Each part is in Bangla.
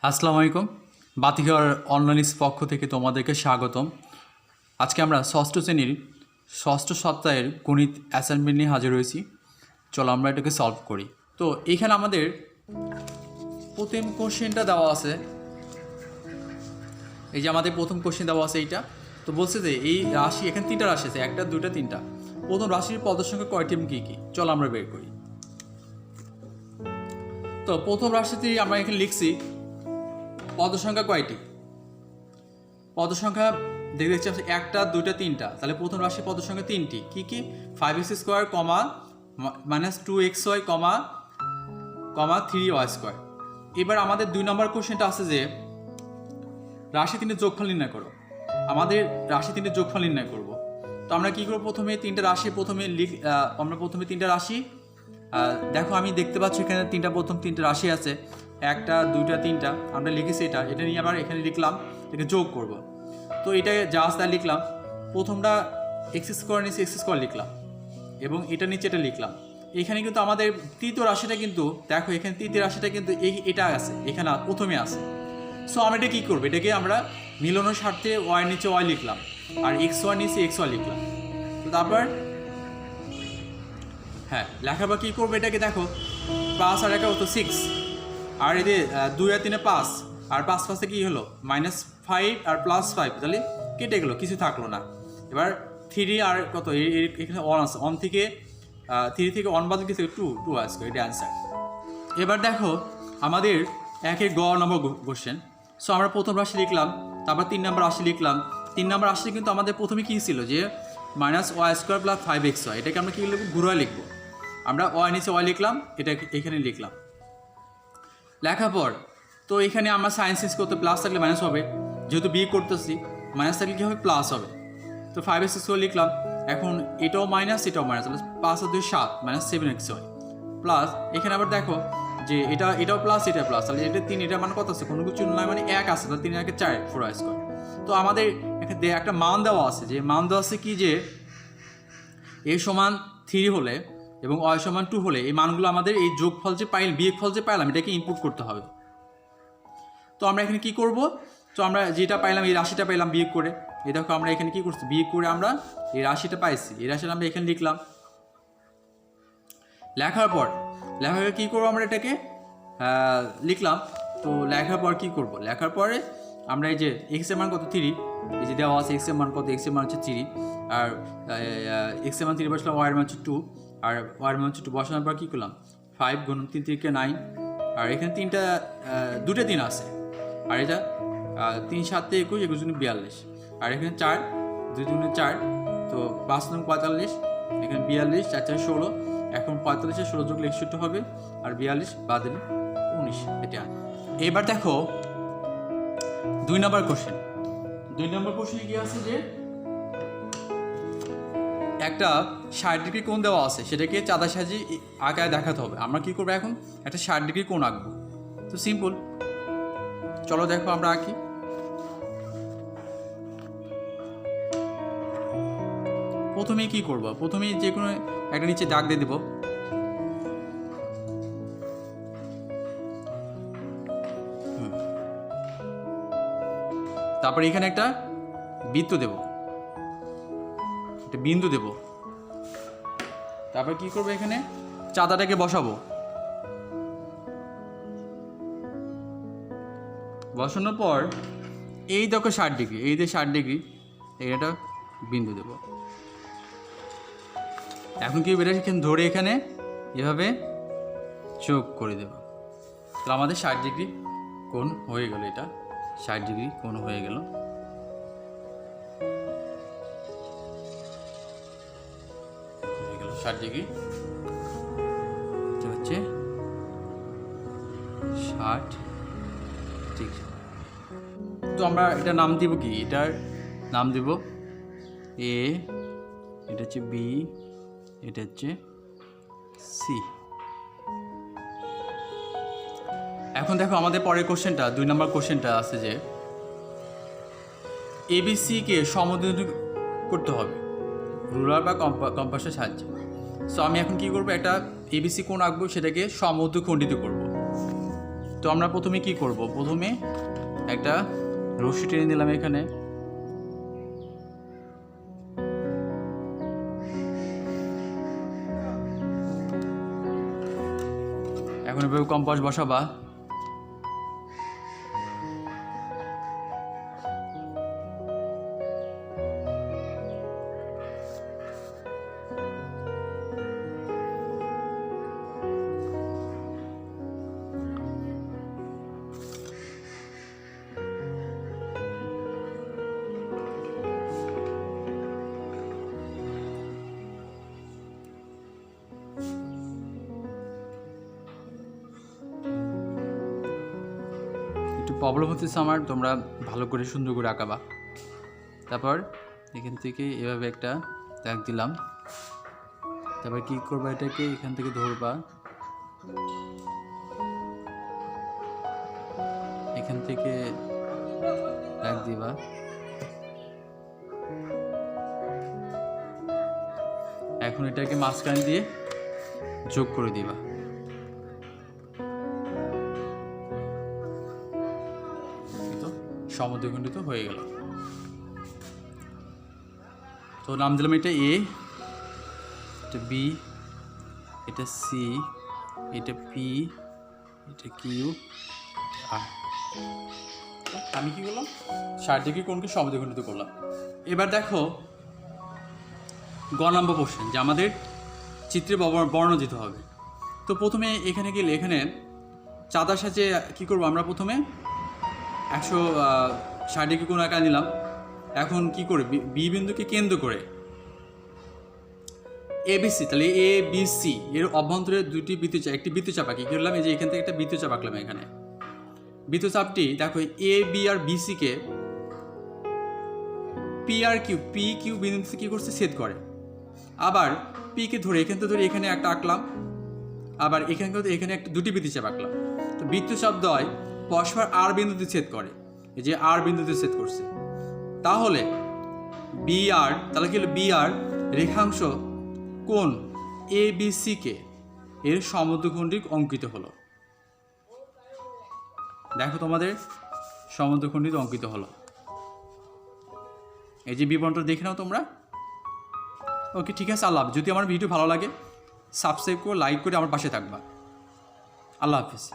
আসসালামু আলাইকুম। বাতিঘর অনলাইন পক্ষ থেকে তোমাদেরকে স্বাগতম। আজকে আমরা ষষ্ঠ শ্রেণীর ষষ্ঠ সপ্তাহের গণিত অ্যাসাইনমেন্ট নিয়ে হাজির হয়েছি। চলো আমরা এটাকে সলভ করি। তো এইখানে আমাদের প্রথম কোশ্চেনটা দেওয়া আছে, এই যে আমাদের প্রথম কোশ্চেন দেওয়া আছে এইটা। তো বলছে যে এই রাশি, এখানে তিনটা রাশি আছে, একটা দুইটা তিনটা। প্রথম রাশির পদের সংখ্যা কয়টি এবং কী কী, চলো আমরা বের করি। তো প্রথম রাশিতে আমরা এখানে লিখছি পদ সংখ্যা কয়টি। পদ সংখ্যা দেখতে পাচ্ছি একটা দুইটা তিনটা, তাহলে প্রথম রাশির পদ সংখ্যা তিনটি। কি কি? 5x² কমা -2xy কমা 3y²। এবার আমাদের 2 নম্বর কোশ্চেনটা আছে যে রাশি তিনটে যোগফল নির্ণয় করো। আমাদের রাশি তিনটে যোগফল নির্ণয় করব। তো আমরা কি করব, প্রথমে তিনটা রাশি আমরা প্রথমে তিনটা রাশি দেখো, আমি দেখতে পাচ্ছি এখানে প্রথম তিনটা রাশি আছে, একটা দুইটা তিনটা। আমরা লিখেছি এটা নিয়ে আবার এখানে লিখলাম, এটাকে যোগ করব। তো এটা যা আছে তা লিখলাম। প্রথমটা x² নিচে x² লিখলাম এবং এটা নিচে এটা লিখলাম। এখানে কিন্তু আমাদের তৃতীয় রাশিটা কিন্তু দেখো, এখানে তৃতীয় রাশিটা কিন্তু এটা আছে, এখানে প্রথমে আছে। সো আমরা এটা কী করবো, এটাকে আমরা মিলানোর স্বার্থে y নিচে y লিখলাম আর xy নিচে xy লিখলাম। তো তারপর লেখার পর কী করবো, এটাকে দেখো প্লাস আর একা হতো 6, আর এদের 2 আর 3 5, আর 5 5 কী হলো -5 আর +5, তাহলে কেটে গেলো, কিছু থাকলো না। এবার 3 আর কত, এখানে 1 আছে, 1 থেকে 3 থেকে 1 বাদ গেছে 2 আসবে, এটা অ্যান্সার। এবার দেখো আমাদের একের গ নম্বর কোশ্চেন। সো আমরা প্রথম রাশি লিখলাম, তারপর 3 নম্বর রাশি লিখলাম। 3 নম্বর রাশি কিন্তু আমাদের প্রথমে কী ছিল যে -y² + 5xy, এটাকে আমরা কী লিখবো, ঘুরায় লিখবো। আমরা y নিচে y লিখলাম, এটা এখানে লিখলাম। লেখার পর তো এখানে আমরা সাইন চেঞ্জ করতে, প্লাস থাকলে মাইনাস হবে, যেহেতু বিয়োগ করতেছি মাইনাস থাকলে কী হবে, প্লাস হবে। তো 5x² লিখলাম। এখন এটাও মাইনাস এটাও মাইনাস, তাহলে 5 আর 2 7 -7xy প্লাস, এখানে আবার দেখো যে এটাও প্লাস এটা প্লাস, তাহলে এটা 3, এটা মানে কত আছে, কোনো কিছু নয় মানে 1 আছে, তাহলে 3 এর আগে 4 4y²। তো আমাদের এখানে একটা মান দেওয়া আছে, যে মান দেওয়া আছে কি, যে a সমান 3 হলে এবং y সমান 2 হলে এই মানগুলো আমাদের এই যোগফল যে বিয়োগফল যে পাইলাম এটাকে ইনপুট করতে হবে। তো আমরা এখানে কি করব, তো আমরা যেটা পাইলাম এই রাশিটা পাইলাম বিয়োগ করে, এই দেখো আমরা এখানে কি করছি, বিয়োগ করে আমরা এই রাশিটা পাইছি, এই রাশিটা আমরা এখানে লিখলাম। লেখার পর কী করবো, আমরা এটাকে লিখলাম। তো লেখার পর কী করব, লেখার পরে আমরা এই যে x এর মান কত 3, এই যে দেওয়া আছে x এর মান কত, x এর মান হচ্ছে 3, আর x এর মান 3 বসলাম, y এর মান হচ্ছে 2, আর y এর মান হচ্ছে 2 বসানোর পর কী করলাম, 5 × 3 = 9, আর এখানে দুটো 3 আছে, আর এটা 3 7 = 21, 21 × 42, আর এখানে 4 2 × 4, তো 5 × 45, এখানে 42, 4 4 16, এখন 45 এ 16 যোগ 61 হবে, আর 42 বাদ দিলে 19, এটা। এবার দেখো 2 নম্বর কোশ্চেন। 2 নম্বর কোশ্চেনে কি আছে, যে একটা 60 ডিগ্রি কোণ দেওয়া আছে, সেটাকে চাঁদা সাজি আঁকায় দেখাতে হবে। আমরা কি করবো, এখন একটা 60 ডিগ্রি কোণ আঁকবো। তো সিম্পল, চলো দেখো আমরা আঁকি। প্রথমেই কি করবো, প্রথমেই যে কোনো একটা নিচে দাগ দিয়ে দেবো। তারপরে এখানে একটা বৃত্ত দেব, একটা বিন্দু দেব। তারপর কি করবো, এখানে চাঁদাটাকে বসাবো। বসানোর পর এই দেখো 60 ডিগ্রি, এই যে 60 ডিগ্রি, এটা বিন্দু দেব। এখন কি বেটা, এখানে ধরে এখানে এভাবে চোখ করে দেব। তাহলে আমাদের 60 ডিগ্রি কোণ হয়ে গেল, এটা 60 ডিগ্রি কোণ হয়ে গেল। হয়ে গেল 60 ডিগ্রি, এটা হচ্ছে 60 ডিগ্রি। তো আমরা এটা নাম দিব কি, এটার নাম দেব এ, এটা হচ্ছে বি, এটা হচ্ছে সি। এখন দেখো আমাদের পরের কোশ্চেনটা, 2 নম্বর কোশ্চেনটা আছে যে এবিসিকে সমদ্বিখণ্ডিত করতে হবে রুলার বা কম্পাসের সাহায্যে। সো আমি এখন কি করব, একটা এবিসি কোণ আঁকবো, সেটাকে সমদ্বিখণ্ডিত করব। তো আমরা প্রথমে কি করব, প্রথমে একটা রশি টেনে দিলাম এখানে, এখন এভাবে কম্পাস বসাবা। একটু প্রবলেম হতেছে আমার, তোমরা ভালো করে সুন্দর করে আঁকাবা। তারপর এখান থেকে এভাবে একটা দাগ দিলাম। তারপর কি করবা, এটাকে এখান থেকে ধরবা, এখান থেকে দাগ দিবা, এখন এটাকে মাঝখান দিয়ে যোগ করে দিবা। সমদ্বিখণ্ডিত হয়ে গেল। তো নাম দিলাম এটা এ, এটা বি, এটা সি, এটা পি, এটা কিউ, আর আমি কি করলাম, 60 ডিগ্রি কোণকে সমদ্বিখণ্ডিত করলাম। এবার দেখো গ নম্বর কোশ্চেন, যে আমাদের চিত্রে বর্ণ দিতে হবে। তো প্রথমে এখানে গেলে এখানে চাঁদার সাথে কী করবো, আমরা প্রথমে 160 ডিগ্রি কোণ আঁকা নিলাম। এখন কি করে বি বিন্দুকে কেন্দ্র করে এবিসি, তাহলে এ বি সি এর অভ্যন্তরে দুটি বৃত্তচাপ, একটি বৃত্তচাপ আঁকি করলাম। এই যে এখান থেকে একটা বৃত্তচাপ আঁকলাম। এখানে বৃত্তচাপটি দেখো A B R B C K P R Q, P Q বিন্দুতে কি করছে, ছেদ করে। আবার পি কে ধরে এখান থেকে ধরে এখানে একটা আঁকলাম, আবার এখানে এখানে একটা দুটি বৃত্তচাপ আঁকলাম। তো বৃত্তচাপ দ্বয় পরস্পর আর বিন্দুতে ছেদ করে, এই যে আর বিন্দুতে ছেদ করছে। তাহলে বি আর, তাহলে কি হলো, বি আর রেখাংশ কোণ এ বি সি কে এর সমদ্বিখণ্ডিক অঙ্কিত হলো। দেখো তোমাদের সমদ্বিখণ্ডিত অঙ্কিত হলো। এই যে বিবরণটা দেখে নাও তোমরা। ওকে, ঠিক আছে, আল্লাহ হাফিজ। যদি আমার ভিডিও ভালো লাগে সাবস্ক্রাইব করে লাইক করে আমার পাশে থাকবা। আল্লাহ হাফিজ।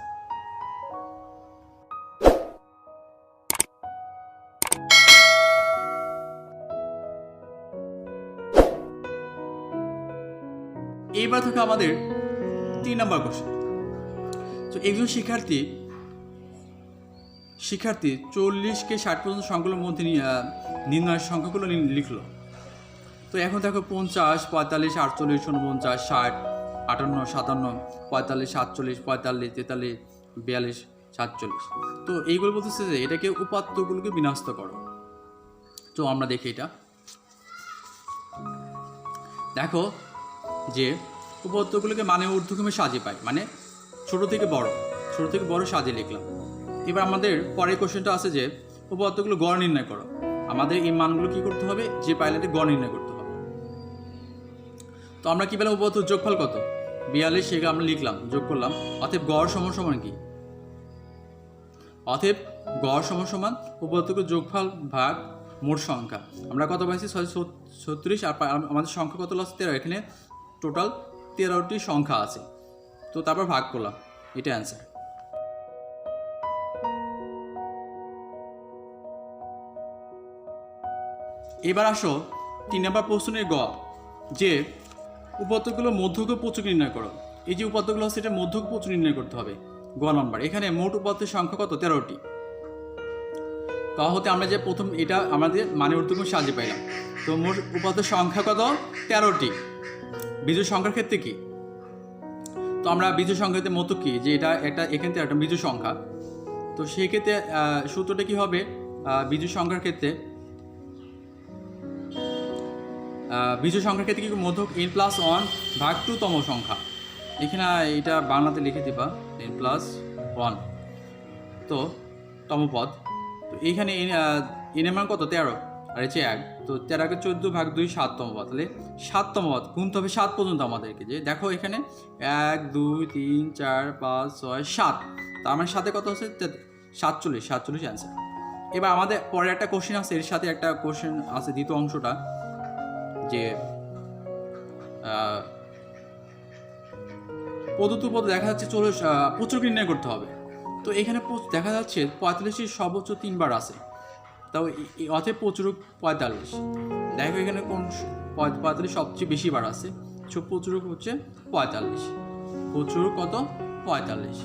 এইবার থেকে আমাদের 3 নম্বর কোশ্চেন। তো একজন শিক্ষার্থী 40কে 60 পর্যন্ত সংখ্যাগুলোর মধ্যে নির্ণয়ের সংখ্যাগুলো লিখলো। তো এখন দেখো 50, 45, 48, 49, 60, 58, 57, 45, 47, 45, 43, 42, 47। তো এইগুলো বলতেছে যে এটাকে উপাত্তগুলোকে বিন্যস্ত করো। তো আমরা দেখি এটা, দেখো যে উপাত্তগুলোকে মানে ঊর্ধ্বক্রমে সাজিয়ে পাই, মানে ছোট থেকে বড় সাজিয়ে লিখলাম। এবার আমাদের পরের কোশ্চেনটা আছে যে উপাত্তগুলো গড় নির্ণয় করো। আমাদের এই মানগুলো কি করতে হবে, যে পাইলে গড় নির্ণয় করতে হবে। তো আমরা কি পেলাম, উপাত্ত যোগফল কত, 42, সেটা আমরা লিখলাম, যোগ করলাম। অতএব গড় সমান কি, অতএব গড় সমান উপাত্তগুলো যোগফল ভাগ মোট সংখ্যা। আমরা কত পাইছি, 636, আর আমাদের সংখ্যা কত আছে, 13। এখানে টোটাল 13টি সংখ্যা আছে। তো তারপর ভাগ করলাম, এটা অ্যান্সার। এবার আসো 3 নম্বর প্রশ্নের গ, যে উপাত্তগুলো মধ্যক প্রচুর নির্ণয় করো। এই যে উপাত্তগুলো আছে এটা মধ্যক প্রচুর নির্ণয় করতে হবে। গ নম্বর, এখানে মোট উপাত্তের সংখ্যা কত, 13টি। ক হতে আমরা যে প্রথম এটা আমাদের মানে ঊর্ধ্বক্রমে সাজিয়ে পাইলাম। তো মোট উপাত্তের সংখ্যা কত, 13টি। বিজোড় সংখ্যার ক্ষেত্রে কি, তো আমরা বিজোড় সংখ্যাতে মতো কি, যে এটা এখান থেকে একটা বিজোড় সংখ্যা। তো সেই ক্ষেত্রে সূত্রটা কি হবে, বিজোড় সংখ্যার ক্ষেত্রে কি মধ্যক n+1 ভাগ 2তম সংখ্যা। এখানে এটা বাংলাতে লিখে দিবা n+1, তো তম পদ। তো এইখানে এর মান কত, 13, আর হচ্ছে 1। তো 13কে 14 ভাগ 2 7তম পদ, তাহলে 7তম পদ গুনতে হবে 7 পর্যন্ত আমাদেরকে। যে দেখো এখানে 1 2 3 4 5 6 7, তার মানে সাথে কত হচ্ছে 47, 47 অ্যান্সার। এবার আমাদের পরে একটা কোশ্চেন আছে, এর সাথে একটা কোশ্চেন আছে দ্বিতীয় অংশটা, যে প্রদত্ত পদ দেখা যাচ্ছে প্রচুর নির্ণয় করতে হবে। তো এখানে দেখা যাচ্ছে 45 সর্বোচ্চ 3 বার আছে, তাও অতএব প্রচুর 45। দেখো এখানে কোন 45 সবচেয়ে বেশি বার আছে, প্রচুর হচ্ছে 45, প্রচুর কত 45।